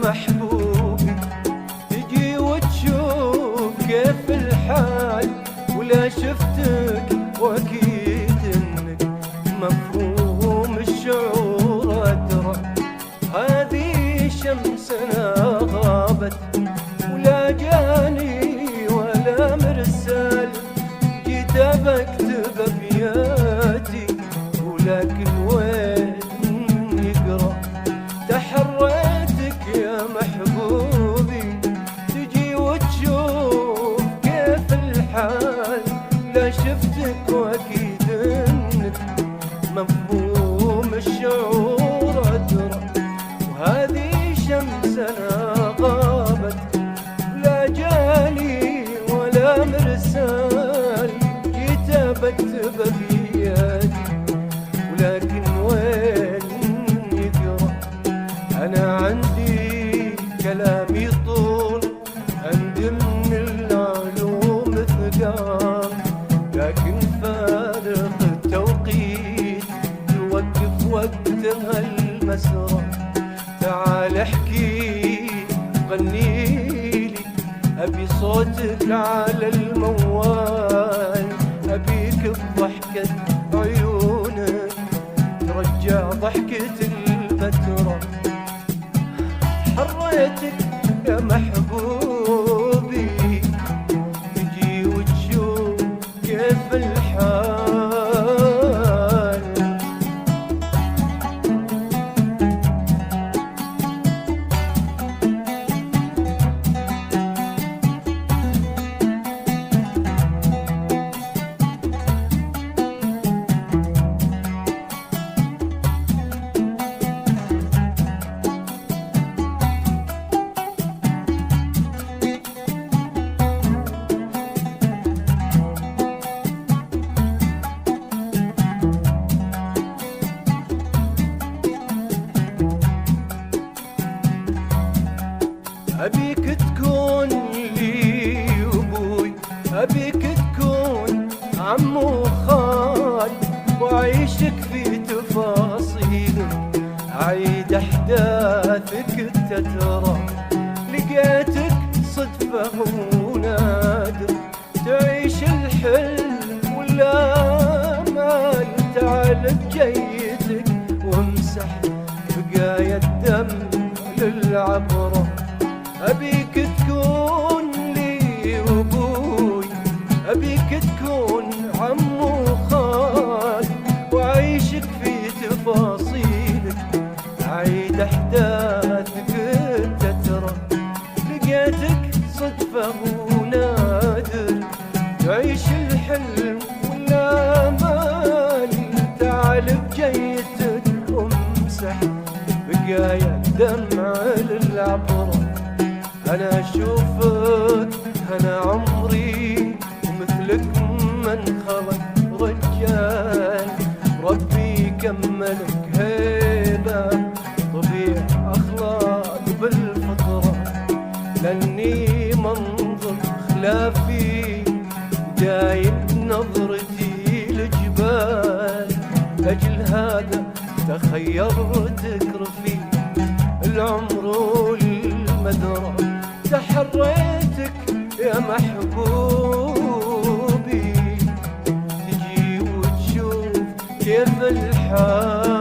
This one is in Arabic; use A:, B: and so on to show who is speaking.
A: محبوبي، تجي وتشوف كيف الحال، ولا شفتك واكيد انك مفهوم الشعور ادرى. هذه شمسنا غابت ولا جاني ولا مرسال، جيت بكتب ابياتي ولكن وين يقرا. تحريتك يا محبوبي، تجي وتشوف كيف الحال، لا شفتك واكيد انك مفهوم الشعور ادرى. وهذه شمسنا غابت لا جاني ولا مرسال، جيت بكتب ابياتي ولكن وين يقرا. انا عندي كلامي طول، عندي من العلوم ثقال، لكن فارق التوقيت يوقف وقتها المسرى. تعال احكي غنيلي، ابي صوتك على الموال، ابيك بضحكة عيونك ترجع ضحكة الفترة. حريتك يا محبوبي، تجي وتشوف كيف الحال. أبيك تكون لي أبوي، أبيك تكون عم وخال، وأعيشك في تفاصيلك، عيد أحداثك التترى. لقيتك صدفة ونادر، تعيش الحلم والآمال. تعال بجيتك وامسح بقايا الدم للعبرة. أبيك تكون لي أبوي، أبيك تكون عم وخال، وأعيشك في تفاصيلك، عيد أحداثك التترى. لقيتك صدفة ونادر، تعيش الحلم والآمال. تعال بجيتك وامسح بقايا الدمع للعبرة. أنا أشوفك أنا عمري، ومثلك من خلق رجال. ربي كملك هيبة، طبيع أخلاق بالفطرة. لأني منظر خلافي، دايم نظرتي لجبال. لأجل هذا تخيرتك رفيق العمر والمدرة. تحريتك يا محبوبي، تجي وتشوف كيف الحال.